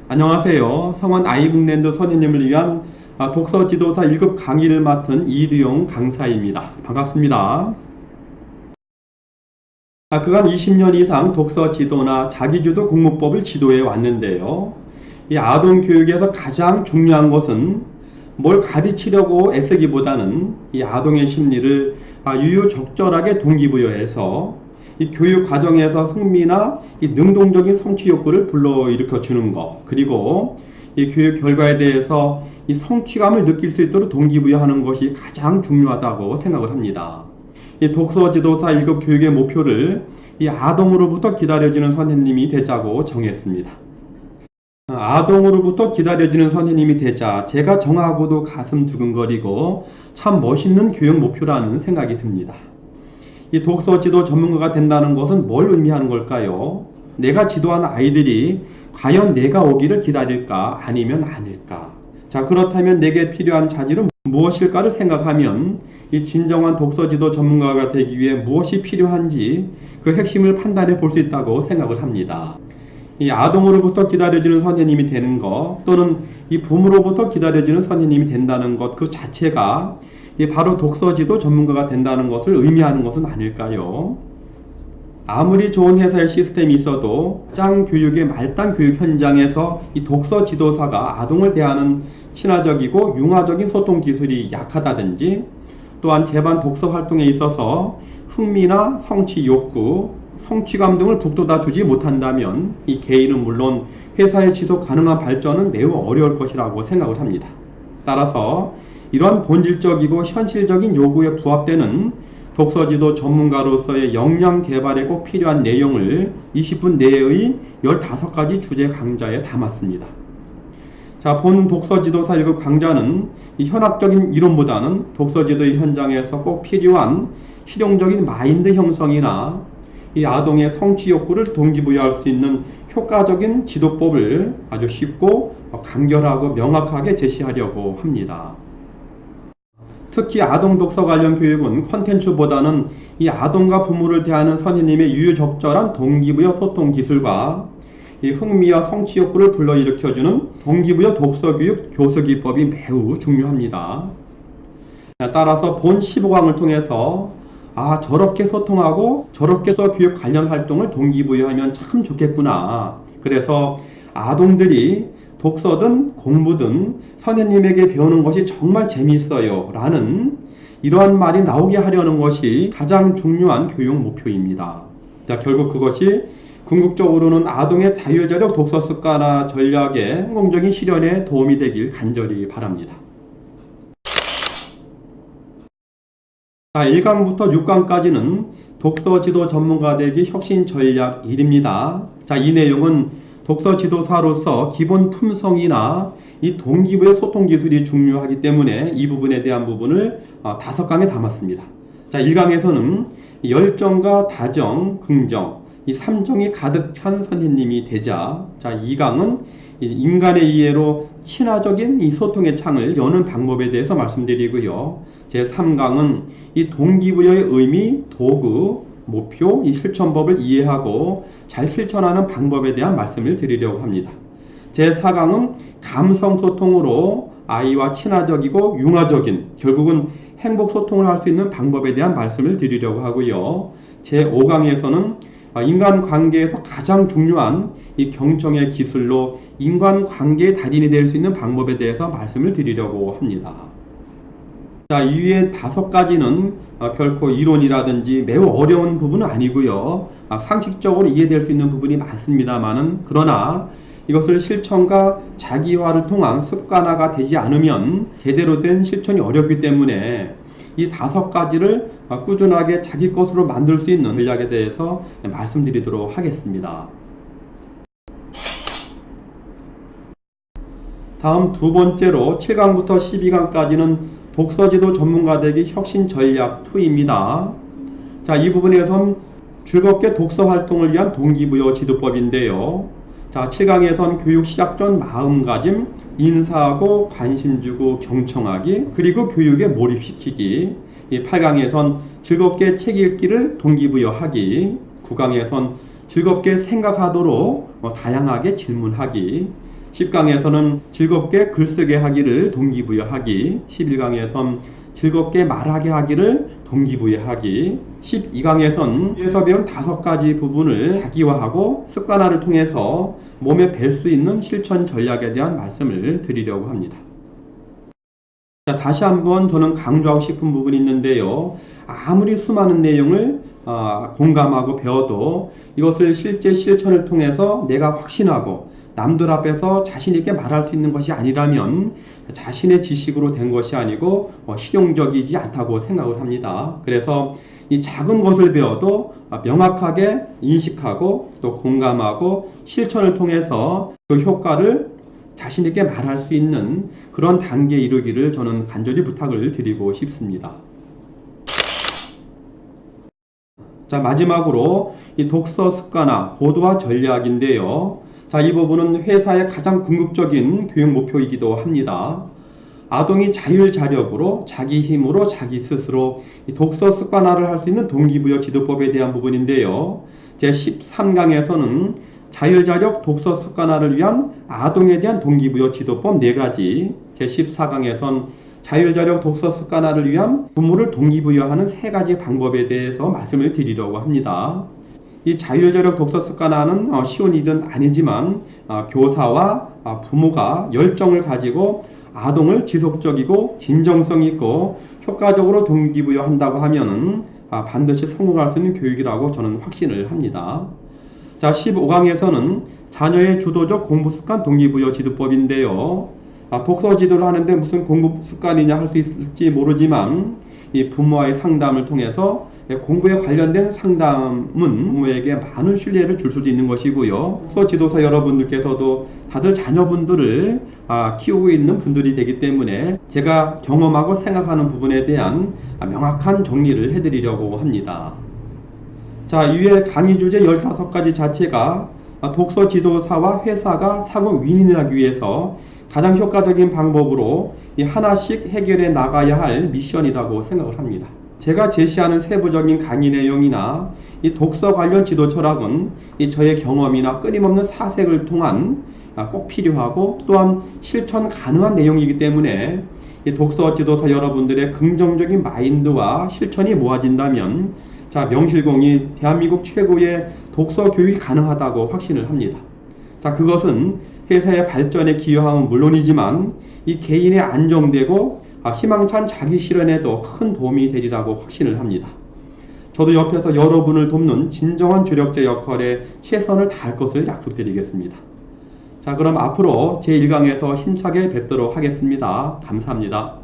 안녕하세요. 성원 아이북랜드 선생님을 위한 독서 지도사 1급 강의를 맡은 이두용 강사입니다. 반갑습니다. 그간 20년 이상 독서 지도나 자기주도 공부법을 지도해 왔는데요. 이 아동 교육에서 가장 중요한 것은 뭘 가르치려고 애쓰기보다는 이 아동의 심리를 유유적절하게 동기부여해서 이 교육 과정에서 흥미나 이 능동적인 성취 욕구를 불러일으켜 주는 것, 그리고 이 교육 결과에 대해서 이 성취감을 느낄 수 있도록 동기부여하는 것이 가장 중요하다고 생각을 합니다. 이 독서 지도사 1급 교육의 목표를 이 아동으로부터 기다려지는 선생님이 되자고 정했습니다. 아동으로부터 기다려지는 선생님이 되자 제가 정하고도 가슴 두근거리고 참 멋있는 교육 목표라는 생각이 듭니다. 이 독서 지도 전문가가 된다는 것은 뭘 의미하는 걸까요? 내가 지도하는 아이들이 과연 내가 오기를 기다릴까 아니면 아닐까? 자, 그렇다면 내게 필요한 자질은 무엇일까를 생각하면 이 진정한 독서 지도 전문가가 되기 위해 무엇이 필요한지 그 핵심을 판단해 볼 수 있다고 생각을 합니다. 이 아동으로부터 기다려지는 선생님이 되는 것, 또는 이 부모로부터 기다려지는 선생님이 된다는 것 그 자체가 바로 독서지도 전문가가 된다는 것을 의미하는 것은 아닐까요? 아무리 좋은 회사의 시스템이 있어도 짱 교육의 말단 교육 현장에서 이 독서 지도사가 아동을 대하는 친화적이고 융화적인 소통 기술이 약하다든지, 또한 제반 독서 활동에 있어서 흥미나 성취 욕구, 성취감 등을 북돋아 주지 못한다면 이 개인은 물론 회사의 지속 가능한 발전은 매우 어려울 것이라고 생각을 합니다. 따라서 이러한 본질적이고 현실적인 요구에 부합되는 독서지도 전문가로서의 역량 개발에 꼭 필요한 내용을 20분 내의 15가지 주제 강좌에 담았습니다. 자, 본 독서지도사 1급 강좌는 이 현학적인 이론보다는 독서지도의 현장에서 꼭 필요한 실용적인 마인드 형성이나 이 아동의 성취 욕구를 동기부여할 수 있는 효과적인 지도법을 아주 쉽고 간결하고 명확하게 제시하려고 합니다. 특히 아동 독서 관련 교육은 콘텐츠보다는 이 아동과 부모를 대하는 선생님의 유유적절한 동기부여 소통 기술과 이 흥미와 성취 욕구를 불러일으켜주는 동기부여 독서교육 교수기법이 매우 중요합니다. 따라서 본 15강을 통해서 저렇게 소통하고 저렇게 교육 관련 활동을 동기부여하면 참 좋겠구나. 그래서 아동들이 독서든 공부든 선생님에게 배우는 것이 정말 재미있어요 라는 이러한 말이 나오게 하려는 것이 가장 중요한 교육 목표입니다. 자, 결국 그것이 궁극적으로는 아동의 자율자력 독서 습관화 전략의 성공적인 실현에 도움이 되길 간절히 바랍니다. 자, 1강부터 6강까지는 독서 지도 전문가 되기 혁신 전략 1입니다. 자, 이 내용은 독서 지도사로서 기본 품성이나 이 동기부여 소통 기술이 중요하기 때문에 이 부분에 대한 부분을 5강에 담았습니다. 자, 1강에서는 열정과 다정, 긍정, 이 3정이 가득 찬 선생님이 되자. 자, 2강은 인간의 이해로 친화적인 이 소통의 창을 여는 방법에 대해서 말씀드리고요. 제 3강은 이 동기부여의 의미, 도구, 목표, 이 실천법을 이해하고 잘 실천하는 방법에 대한 말씀을 드리려고 합니다. 제 4강은 감성소통으로 아이와 친화적이고 융화적인, 결국은 행복소통을 할 수 있는 방법에 대한 말씀을 드리려고 하고요. 제 5강에서는 인간관계에서 가장 중요한 이 경청의 기술로 인간관계의 달인이 될 수 있는 방법에 대해서 말씀을 드리려고 합니다. 자, 이외에 5가지는 결코 이론이라든지 매우 어려운 부분은 아니고요. 상식적으로 이해될 수 있는 부분이 많습니다만은, 그러나 이것을 실천과 자기화를 통한 습관화가 되지 않으면 제대로 된 실천이 어렵기 때문에 이 5가지를 꾸준하게 자기 것으로 만들 수 있는 전략에 대해서 말씀드리도록 하겠습니다. 다음 두 번째로 7강부터 12강까지는 독서지도 전문가 되기 혁신 전략 2입니다. 자, 이 부분에선 즐겁게 독서 활동을 위한 동기부여 지도법인데요. 자, 7강에선 교육 시작 전 마음가짐, 인사하고 관심 주고 경청하기, 그리고 교육에 몰입시키기. 이 8강에선 즐겁게 책 읽기를 동기부여하기, 9강에선 즐겁게 생각하도록 다양하게 질문하기, 10강에서는 즐겁게 글쓰게 하기를 동기부여하기, 11강에선 즐겁게 말하게 하기를 동기부여하기, 12강에선 위에서 배운 5가지 부분을 자기화하고 습관화를 통해서 몸에 뵐 수 있는 실천 전략에 대한 말씀을 드리려고 합니다. 자, 다시 한번 저는 강조하고 싶은 부분이 있는데요. 아무리 수많은 내용을 공감하고 배워도 이것을 실제 실천을 통해서 내가 확신하고 남들 앞에서 자신 있게 말할 수 있는 것이 아니라면 자신의 지식으로 된 것이 아니고 실용적이지 않다고 생각을 합니다. 그래서 이 작은 것을 배워도 명확하게 인식하고 또 공감하고 실천을 통해서 그 효과를 자신 있게 말할 수 있는 그런 단계에 이르기를 저는 간절히 부탁을 드리고 싶습니다. 자, 마지막으로 이 독서 습관화, 고도화 전략인데요. 자, 이 부분은 회사의 가장 궁극적인 교육 목표이기도 합니다. 아동이 자율자력으로 자기 힘으로 자기 스스로 이 독서 습관화를 할 수 있는 동기부여 지도법에 대한 부분인데요. 제13강에서는 자율자력 독서 습관화를 위한 아동에 대한 동기부여 지도법 4가지, 제14강에선 자율자력 독서 습관화를 위한 부모를 동기부여하는 3가지 방법에 대해서 말씀을 드리려고 합니다. 이 자율자력 독서 습관화는 쉬운 일은 아니지만 교사와 부모가 열정을 가지고 아동을 지속적이고 진정성 있고 효과적으로 동기부여한다고 하면은 반드시 성공할 수 있는 교육이라고 저는 확신을 합니다. 자, 15강에서는 자녀의 주도적 공부 습관 동기부여 지도법인데요. 독서 지도를 하는데 무슨 공부 습관이냐 할 수 있을지 모르지만 이 부모와의 상담을 통해서 공부에 관련된 상담은 부모에게 많은 신뢰를 줄 수도 있는 것이고요. 독서 지도사 여러분들께서도 다들 자녀분들을 키우고 있는 분들이 되기 때문에 제가 경험하고 생각하는 부분에 대한 명확한 정리를 해드리려고 합니다. 자, 이외 강의 주제 15가지 자체가 독서 지도사와 회사가 상호 윈윈하기 위해서 가장 효과적인 방법으로 하나씩 해결해 나가야 할 미션이라고 생각을 합니다. 제가 제시하는 세부적인 강의 내용이나 이 독서 관련 지도 철학은 저의 경험이나 끊임없는 사색을 통한 꼭 필요하고 또한 실천 가능한 내용이기 때문에 이 독서 지도사 여러분들의 긍정적인 마인드와 실천이 모아진다면 자, 명실공히 대한민국 최고의 독서 교육이 가능하다고 확신을 합니다. 자, 그것은 회사의 발전에 기여함은 물론이지만 이 개인의 안정되고 희망찬 자기 실현에도 큰 도움이 되리라고 확신을 합니다. 저도 옆에서 여러분을 돕는 진정한 조력자 역할에 최선을 다할 것을 약속드리겠습니다. 자, 그럼 앞으로 제1강에서 힘차게 뵙도록 하겠습니다. 감사합니다.